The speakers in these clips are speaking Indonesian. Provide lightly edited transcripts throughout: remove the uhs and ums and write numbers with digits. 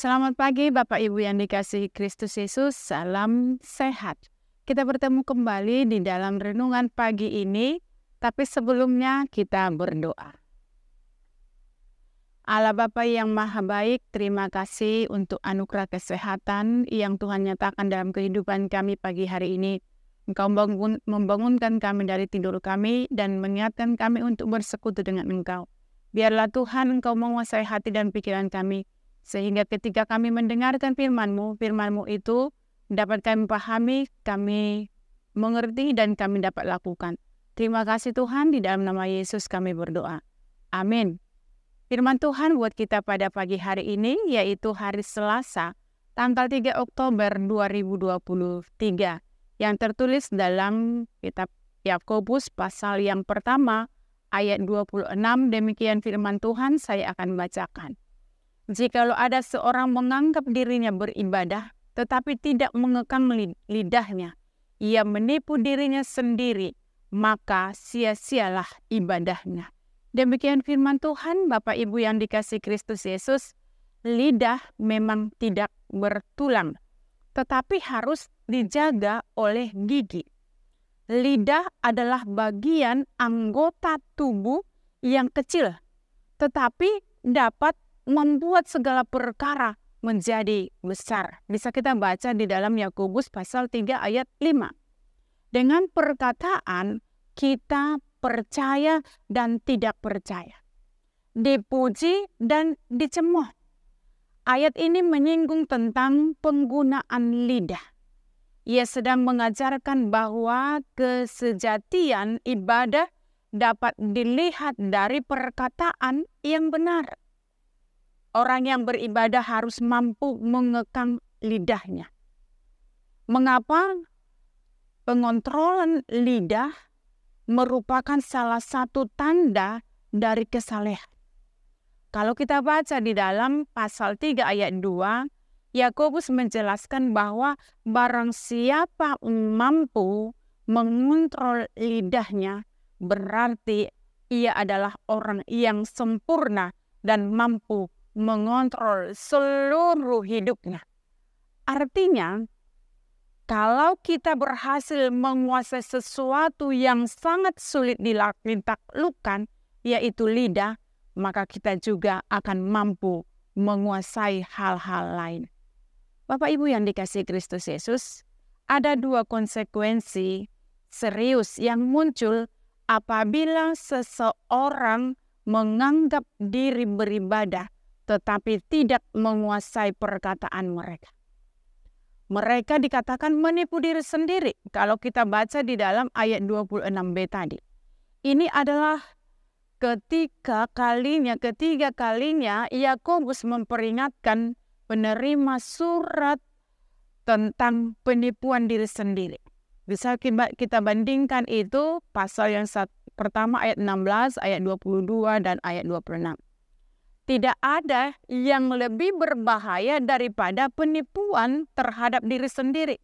Selamat pagi Bapak Ibu yang dikasihi Kristus Yesus, salam sehat. Kita bertemu kembali di dalam renungan pagi ini, tapi sebelumnya kita berdoa. Allah Bapa yang Maha Baik, terima kasih untuk anugerah kesehatan yang Tuhan nyatakan dalam kehidupan kami pagi hari ini. Engkau membangunkan kami dari tidur kami dan mengingatkan kami untuk bersekutu dengan Engkau. Biarlah Tuhan Engkau menguasai hati dan pikiran kami, sehingga ketika kami mendengarkan firman-Mu itu dapat kami pahami, kami mengerti, dan kami dapat lakukan. Terima kasih Tuhan, di dalam nama Yesus kami berdoa. Amin. Firman Tuhan buat kita pada pagi hari ini, yaitu hari Selasa, tanggal 3 Oktober 2023, yang tertulis dalam kitab Yakobus pasal yang pertama, ayat 26, demikian firman Tuhan, saya akan bacakan. Jikalau ada seorang menganggap dirinya beribadah, tetapi tidak mengekang lidahnya, ia menipu dirinya sendiri, maka sia-sialah ibadahnya. Demikian firman Tuhan. Bapak Ibu yang dikasihi Kristus Yesus, lidah memang tidak bertulang, tetapi harus dijaga oleh gigi. Lidah adalah bagian anggota tubuh yang kecil, tetapi dapat membuat segala perkara menjadi besar. Bisa kita baca di dalam Yakobus pasal 3 ayat 5. Dengan perkataan kita percaya dan tidak percaya, dipuji dan dicemooh. Ayat ini menyinggung tentang penggunaan lidah. Ia sedang mengajarkan bahwa kesejatian ibadah dapat dilihat dari perkataan yang benar. Orang yang beribadah harus mampu mengekang lidahnya. Mengapa? Pengontrolan lidah merupakan salah satu tanda dari kesalehan. Kalau kita baca di dalam pasal 3 ayat 2, Yakobus menjelaskan bahwa barang siapa mampu mengontrol lidahnya, berarti ia adalah orang yang sempurna dan mampu mengontrol seluruh hidupnya. Artinya, kalau kita berhasil menguasai sesuatu yang sangat sulit ditaklukkan, yaitu lidah, maka kita juga akan mampu menguasai hal-hal lain. Bapak Ibu yang dikasihi Kristus Yesus, ada dua konsekuensi serius yang muncul apabila seseorang menganggap diri beribadah tetapi tidak menguasai perkataan mereka. Mereka dikatakan menipu diri sendiri. Kalau kita baca di dalam ayat 26b tadi. Ini adalah ketiga kalinya Yakobus memperingatkan penerima surat tentang penipuan diri sendiri. Bisa kita bandingkan itu pasal yang pertama ayat 16, ayat 22, dan ayat 26. Tidak ada yang lebih berbahaya daripada penipuan terhadap diri sendiri.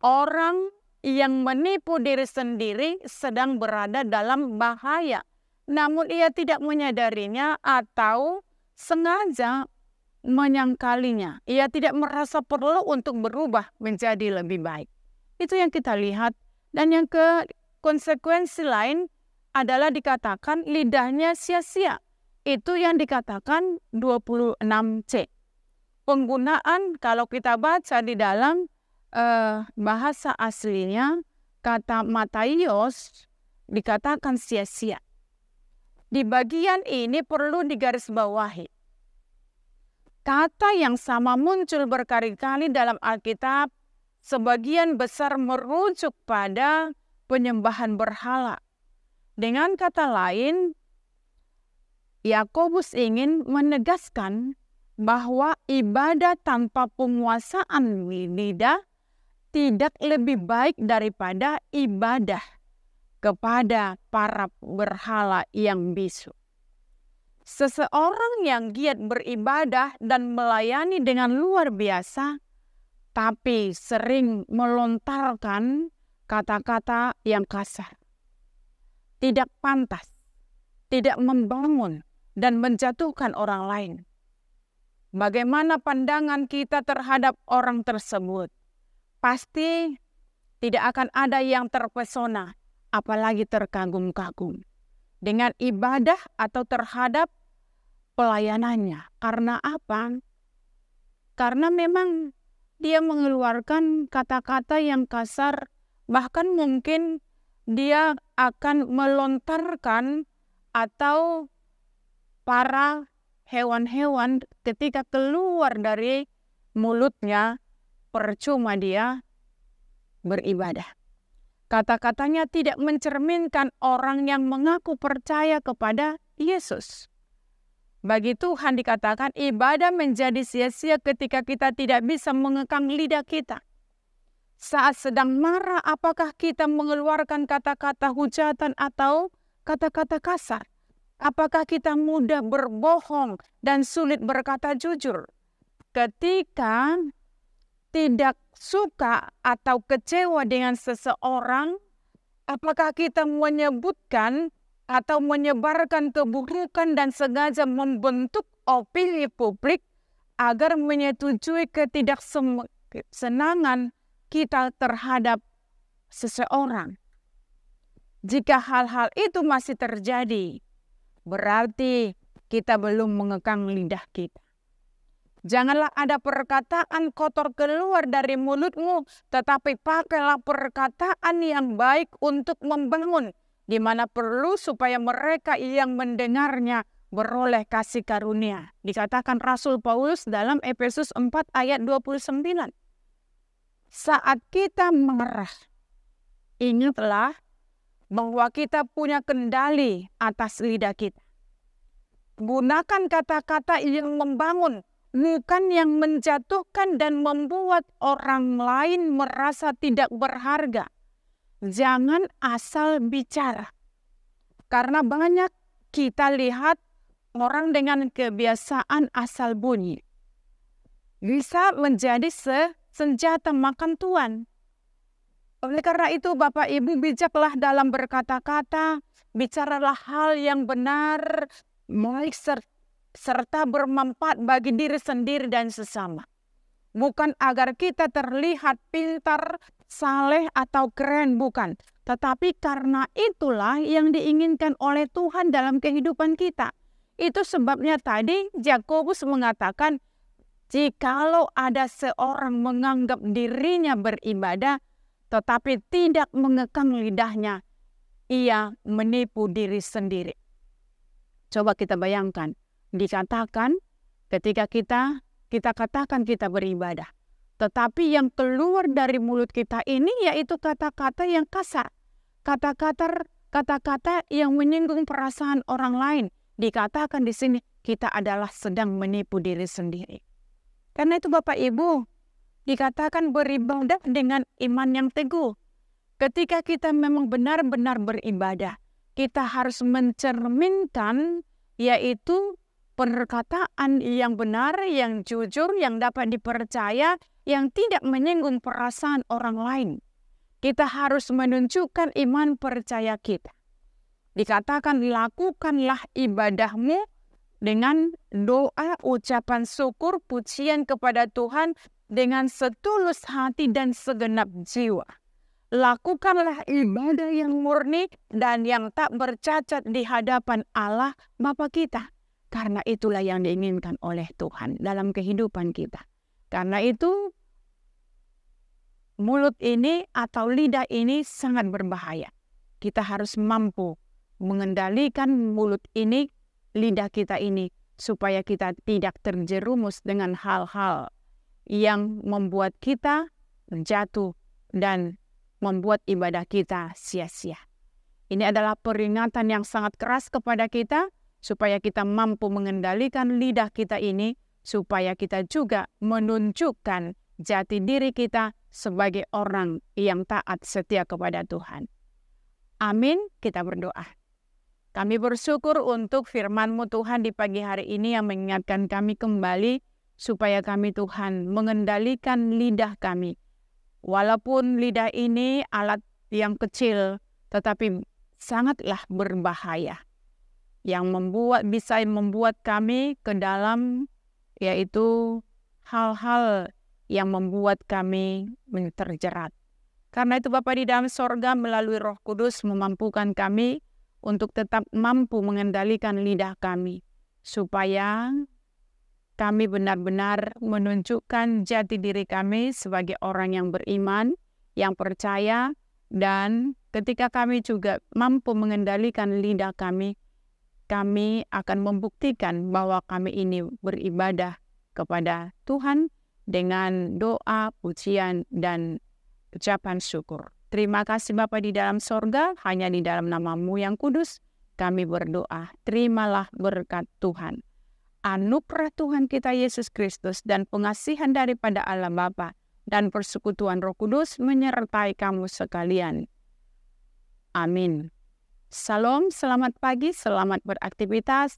Orang yang menipu diri sendiri sedang berada dalam bahaya, namun ia tidak menyadarinya atau sengaja menyangkalinya. Ia tidak merasa perlu untuk berubah menjadi lebih baik. Itu yang kita lihat. Dan yang konsekuensi lain adalah dikatakan lidahnya sia-sia. Itu yang dikatakan 26C. Penggunaan kalau kita baca di dalam bahasa aslinya, kata mataios dikatakan sia-sia. Di bagian ini perlu digarisbawahi. Kata yang sama muncul berkali-kali dalam Alkitab, sebagian besar merujuk pada penyembahan berhala. Dengan kata lain, Yakobus ingin menegaskan bahwa ibadah tanpa penguasaan lidah tidak lebih baik daripada ibadah kepada para berhala yang bisu. Seseorang yang giat beribadah dan melayani dengan luar biasa, tapi sering melontarkan kata-kata yang kasar, tidak pantas, tidak membangun, dan menjatuhkan orang lain. bagaimana pandangan kita terhadap orang tersebut. Pasti tidak akan ada yang terpesona, apalagi terkagum-kagum dengan ibadah atau terhadap pelayanannya. Karena apa? Karena memang dia mengeluarkan kata-kata yang kasar, bahkan mungkin dia akan melontarkan atau para hewan-hewan ketika keluar dari mulutnya, percuma dia beribadah. Kata-katanya tidak mencerminkan orang yang mengaku percaya kepada Yesus. Bagi Tuhan dikatakan ibadah menjadi sia-sia ketika kita tidak bisa mengekang lidah kita. Saat sedang marah, apakah kita mengeluarkan kata-kata hujatan atau kata-kata kasar? Apakah kita mudah berbohong dan sulit berkata jujur? Ketika tidak suka atau kecewa dengan seseorang, apakah kita menyebutkan atau menyebarkan keburukan dan sengaja membentuk opini publik agar menyetujui ketidaksenangan kita terhadap seseorang? Jika hal-hal itu masih terjadi, berarti kita belum mengekang lidah kita. Janganlah ada perkataan kotor keluar dari mulutmu, tetapi pakailah perkataan yang baik untuk membangun, di mana perlu supaya mereka yang mendengarnya beroleh kasih karunia. Dikatakan Rasul Paulus dalam Efesus 4 ayat 29. Saat kita marah, ingatlah bahwa kita punya kendali atas lidah kita. Gunakan kata-kata yang membangun, bukan yang menjatuhkan dan membuat orang lain merasa tidak berharga. Jangan asal bicara. Karena banyak kita lihat orang dengan kebiasaan asal bunyi. Bisa menjadi senjata makan tuan. Oleh karena itu Bapak Ibu bijaklah dalam berkata-kata, bicaralah hal yang benar, baik serta bermanfaat bagi diri sendiri dan sesama. Bukan agar kita terlihat pintar, saleh atau keren, bukan. Tetapi karena itulah yang diinginkan oleh Tuhan dalam kehidupan kita. Itu sebabnya tadi Yakobus mengatakan, jikalau ada seorang menganggap dirinya beribadah, tetapi tidak mengekang lidahnya, ia menipu diri sendiri. Coba kita bayangkan, dikatakan ketika kita katakan kita beribadah, tetapi yang keluar dari mulut kita ini yaitu kata-kata yang kasar, kata-kata yang menyinggung perasaan orang lain. Dikatakan di sini kita adalah sedang menipu diri sendiri. Karena itu Bapak Ibu, dikatakan beribadah dengan iman yang teguh. Ketika kita memang benar-benar beribadah, kita harus mencerminkan yaitu perkataan yang benar, yang jujur, yang dapat dipercaya, yang tidak menyinggung perasaan orang lain. Kita harus menunjukkan iman percaya kita. Dikatakan lakukanlah ibadahmu dengan doa, ucapan syukur, pujian kepada Tuhan dengan setulus hati dan segenap jiwa. Lakukanlah ibadah yang murni dan yang tak bercacat di hadapan Allah Bapa kita. Karena itulah yang diinginkan oleh Tuhan dalam kehidupan kita. Karena itu mulut ini atau lidah ini sangat berbahaya. Kita harus mampu mengendalikan mulut ini, lidah kita ini, supaya kita tidak terjerumus dengan hal-hal yang membuat kita jatuh dan membuat ibadah kita sia-sia. Ini adalah peringatan yang sangat keras kepada kita, supaya kita mampu mengendalikan lidah kita ini, supaya kita juga menunjukkan jati diri kita sebagai orang yang taat setia kepada Tuhan. Amin, kita berdoa. Kami bersyukur untuk firman-Mu Tuhan di pagi hari ini yang mengingatkan kami kembali supaya kami Tuhan mengendalikan lidah kami. Walaupun lidah ini alat yang kecil tetapi sangatlah berbahaya yang bisa membuat kami ke dalam yaitu hal-hal yang membuat kami terjerat. Karena itu Bapa di dalam sorga melalui Roh Kudus memampukan kami untuk tetap mampu mengendalikan lidah kami, supaya kami benar-benar menunjukkan jati diri kami sebagai orang yang beriman, yang percaya, dan ketika kami juga mampu mengendalikan lidah kami akan membuktikan bahwa kami ini beribadah kepada Tuhan dengan doa, pujian, dan ucapan syukur. Terima kasih Bapa di dalam sorga, hanya di dalam nama-Mu yang kudus, kami berdoa. Terimalah berkat Tuhan. Anugerah Tuhan kita Yesus Kristus dan pengasihan daripada Allah Bapa dan persekutuan Roh Kudus menyertai kamu sekalian. Amin. Salam, selamat pagi, selamat beraktivitas.